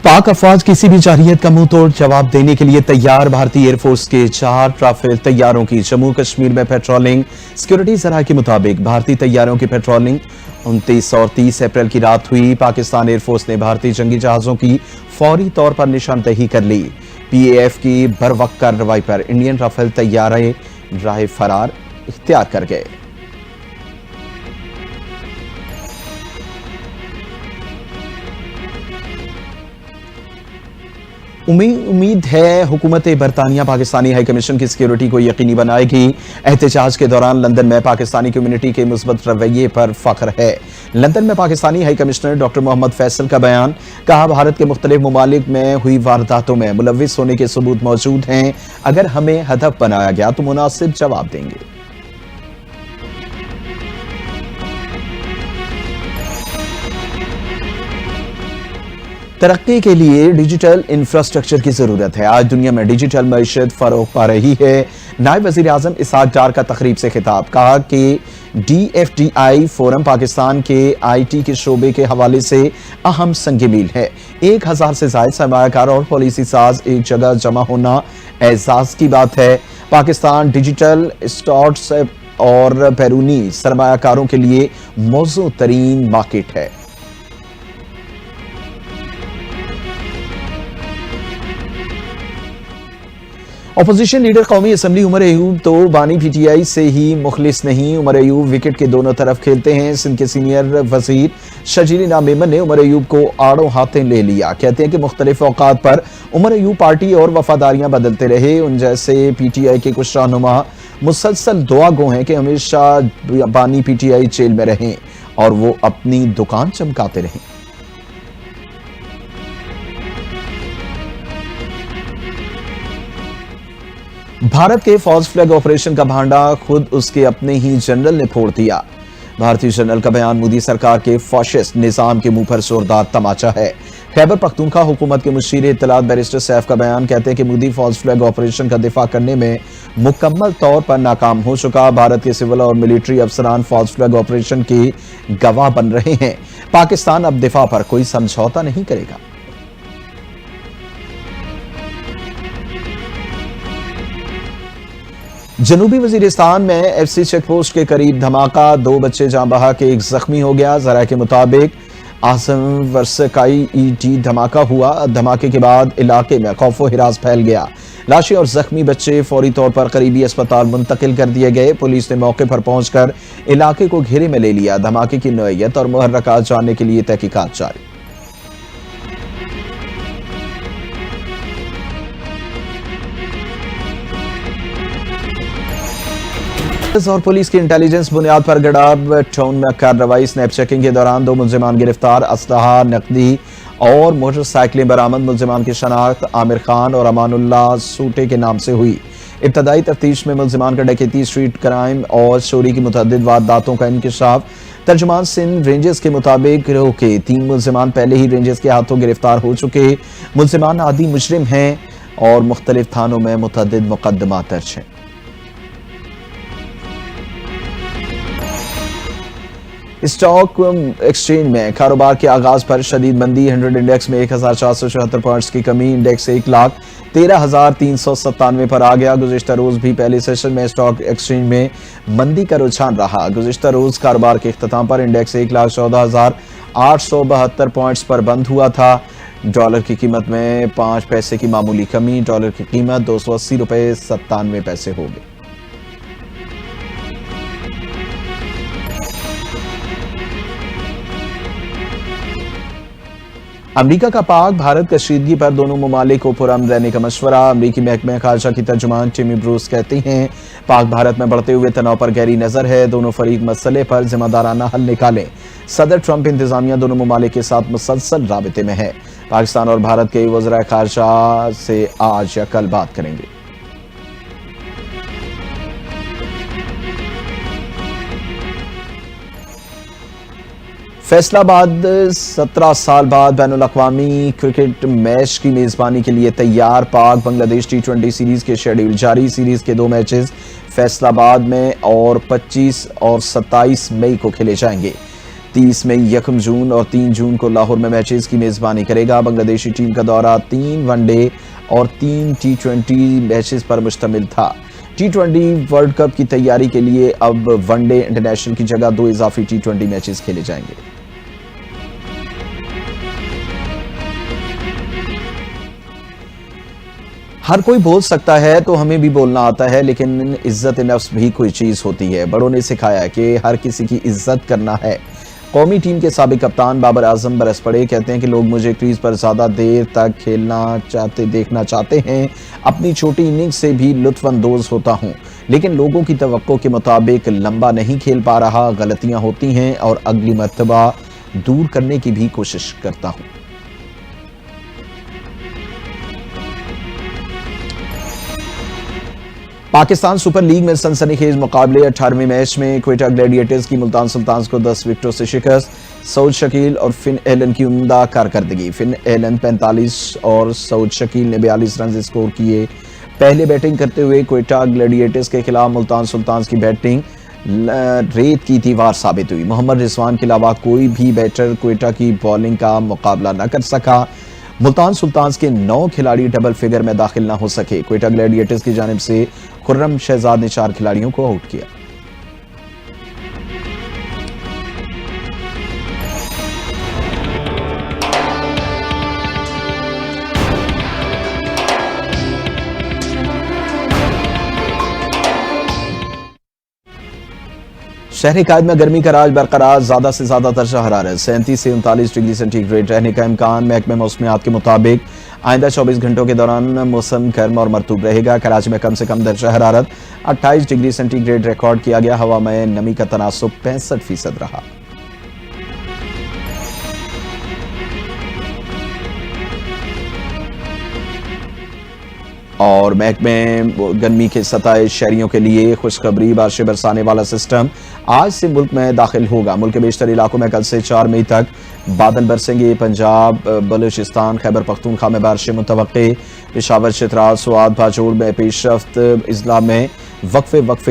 पाक अफवाज किसी भी जारहियत का मुंह तोड़ जवाब देने के लिए तैयार। भारतीय एयरफोर्स के 4 राफेल तैयारों की जम्मू कश्मीर में पेट्रोलिंग। सिक्योरिटी जराये के मुताबिक भारतीय तैयारों की पेट्रोलिंग 29 और 30 अप्रैल की रात हुई। पाकिस्तान एयरफोर्स ने भारतीय जंगी जहाजों की फौरी तौर पर निशानदेही कर ली। PAF की बरवक्त कार्रवाई पर इंडियन राफेल तैयारे राह फरार इख्तियार कर गए। उम्मीद है हुकूमत बरतानिया पाकिस्तानी हाई कमीशन की सिक्योरिटी को यकीनी बनाएगी। एहतजाज के दौरान लंदन में पाकिस्तानी कम्युनिटी के मुस्बत रवैये पर फख्र है। लंदन में Pakistani high commissioner doctor Mohammad Faisal का बयान। कहा, भारत के मुख्तलिफ ममालिक में हुई वारदातों में मुलव्विस होने के सबूत मौजूद हैं। अगर हमें हदफ बनाया गया तो मुनासिब जवाब देंगे। तरक्की के लिए डिजिटल इंफ्रास्ट्रक्चर की जरूरत है। आज दुनिया में डिजिटल मईशत फरोग पा रही है। नायब वजीर आजम इसहाक डार का तकरीब से खिताब। कहा कि DFDI फोरम पाकिस्तान के IT के शोबे के हवाले से अहम संग मील है। 1000 से ज्यादा सरमायाकार और पॉलिसी साज एक जगह जमा होना एजाज की बात है। पाकिस्तान डिजिटल स्टार्टअप और बैरूनी सरमायाकारों के लिए मौजूद तरीन मार्केट है। अपोजिशन लीडर कौमी असम्बली उमर अयूब तो बानी PTI से ही मुखलिस नहीं। उमर अयूब विकेट के दोनों तरफ खेलते हैं। सिंध के सीनियर वजीर शजीर मेमन ने उमर अयूब को आड़ों हाथे ले लिया। कहते हैं कि मुख्तलिफ औकात पर उमर अयूब पार्टी और वफादारियां बदलते रहे। उन जैसे PTI के कुछ रहनुमा मुसलसल दुआ गो हैं कि हमेशा बानी PTI जेल में रहें और वो अपनी दुकान चमकाते रहें। भारत के फॉल्स फ्लैग ऑपरेशन का भांडा खुद उसके अपने ही जनरल ने फोड़ दिया। भारतीय जनरल का बयान मोदी सरकार के फाशिस्ट निजाम के मुंह पर जोरदार तमाचा है। खैबर पख्तूनख्वा हुकूमत के मुशीर इत्तलात बैरिस्टर सैफ का बयान। कहते हैं कि मोदी फॉल्स फ्लैग ऑपरेशन का दिफा करने में मुकम्मल तौर पर नाकाम हो चुका। भारत के सिविल और मिलिट्री अफसरान फॉल्स फ्लैग ऑपरेशन के गवाह बन रहे हैं। पाकिस्तान अब दिफा पर कोई समझौता नहीं करेगा। जनूबी वजीरिस्तान में FC चेक पोस्ट के करीब धमाका। 2 बच्चे जान बहक, एक जख्मी हो गया। जरा के मुताबिक आसम वर्सकाई ET धमाका हुआ। धमाके के बाद इलाके में खौफो हिरास फैल गया। लाशें और जख्मी बच्चे फौरी तौर पर करीबी अस्पताल मुंतकिल कर दिए गए। पुलिस ने मौके पर पहुंचकर इलाके को घेरे में ले लिया। धमाके की नौइयत और मुहर्रकात जानने के लिए तहकीकात जारी। और पुलिस की इंटेलिजेंस बुनियाद पर गडाब टाउन में कार्रवाई। स्नैप चेकिंग के दौरान 2 मुल्जिमान गिरफ्तार। असलहा, नकदी और मोटरसाइकिलें बरामद। मुल्जिमान की शनाख्त आमिर खान और अमानुल्लाह सूटे के नाम से हुई। इब्तदाई तफ्तीश में मुल्जिमान का डकैती, स्ट्रीट क्राइम और चोरी की मुतअद्दिद वारदातों का इंकिशाफ। तर्जुमान सिंध रेंजर्स के मुताबिक गिरोह के 3 मुल्जिमान पहले ही रेंजर्स के हाथों गिरफ्तार हो चुके। मुल्जिमान आदि मुजरिम हैं और मुख्तलिफ थानों में मुतअद्दिद मुकदमा दर्ज हैं। स्टॉक एक्सचेंज में कारोबार के आगाज पर शदीद मंदी। 100 इंडेक्स में 1474 पॉइंट्स की कमी। इंडेक्स 1,13,397 पर आ गया। गुज़िश्ता रोज भी पहले सेशन में स्टॉक एक्सचेंज में मंदी का रुझान रहा। गुज़िश्ता रोज कारोबार के इख्तिताम पर इंडेक्स 1,14,872 पॉइंट्स पर बंद हुआ था। डॉलर की कीमत में 5 पैसे की मामूली कमी। डॉलर की कीमत 280 रुपए 97 पैसे हो गई। अमरीका का पाक भारत कशीदगी पर दोनों ममालिक को पुरअमन रहने का मशवरा। अमरीकी महकमे खारजा की तर्जुमान टिमी ब्रूस कहती हैं, पाक भारत में बढ़ते हुए तनाव पर गहरी नजर है। दोनों फरीक मसले पर जिम्मेदाराना हल निकालें। सदर ट्रंप इंतजामिया दोनों ममालिक के साथ मुसलसल राबिते में है। पाकिस्तान और भारत के वज़राए खारजा से आज या कल बात करेंगे। फैसलाबाद 17 साल बाद बैनुल अक़वामी क्रिकेट मैच की मेजबानी के लिए तैयार। पाक बांग्लादेश T20 सीरीज के शेड्यूल जारी। सीरीज के 2 मैचेस फैसलाबाद में और 25 और 27 मई को खेले जाएंगे। 30 मई, 1 जून और 3 जून को लाहौर में मैचेस की मेजबानी करेगा। बांग्लादेशी टीम का दौरा 3 वनडे और 3 T20 मैचेस पर मुश्तमिल था। T20 वर्ल्ड कप की तैयारी के लिए अब वनडे इंटरनेशनल की जगह 2 इजाफी T20 मैचेस खेले जाएंगे। हर कोई बोल सकता है तो हमें भी बोलना आता है, लेकिन इज्जत नफ्स भी कोई चीज होती है। बड़ों ने सिखाया है कि हर किसी की इज्जत करना है। कौमी टीम के साबिक कप्तान बाबर आजम बरस पड़े, कहते हैं कि लोग मुझे क्रीज पर ज्यादा देर तक देखना चाहते हैं। अपनी छोटी इनिंग से भी लुत्फअंदोज होता हूं, लेकिन लोगों की तवक्को के मुताबिक लंबा नहीं खेल पा रहा। गलतियां होती हैं और अगली मर्तबा दूर करने की भी कोशिश करता हूं। पाकिस्तान सुपर लीग में सनसनीखेज मुकाबले 18वें मैच में क्वेटा ग्लैडिएटर्स की मुल्तान सुल्तान्स को 10 विकेटों से शिकस्त। सऊद शकील और फिन एलन की उम्दा कारकर्दगी। फिन एलन 45 और सऊद शकील ने 42 रन स्कोर किए। पहले बैटिंग करते हुए क्वेटा ग्लैडिएटर्स के खिलाफ मुल्तान सुल्तान्स की बैटिंग रेत की दीवार साबित हुई। मोहम्मद रिजवान के अलावा कोई भी बैटर क्वेटा की बॉलिंग का मुकाबला न कर सका। मुल्तान सुल्तान्स के 9 खिलाड़ी डबल फिगर में दाखिल न हो सके। क्वेटा ग्लैडिएटर्स की जानिब से खुर्रम शहजाद ने 4 खिलाड़ियों को आउट किया। शहर कायद में गर्मी का राज बरकरार। ज्यादा से ज्यादा दर्जा हरारत 37 से 39 डिग्री सेंटीग्रेड रहने का इम्कान। महकमे मौसमियात के मुताबिक आइंदा 24 घंटों के दौरान मौसम गर्म और मरतूब रहेगा। कराची में कम से कम दर्जा हरारत 28 डिग्री सेंटीग्रेड रिकॉर्ड किया गया। हवा में नमी का तनासुब 65% रहा। और महकमे गर्मी के सताए शहरियों के लिए खुशखबरी। बारिशें बरसाने वाला सिस्टम आज से मुल्क में दाखिल होगा। मुल्क के बेशतर इलाकों में कल से 4 मई तक बादल बरसेंगे। पंजाब, बलूचिस्तान, खैबर पख्तूनख्वा में बारिशें मुतवक्के। पेशावर, चित्राल, स्वात, भाजोड़ में पेशरफ्त। इजला में वक्फे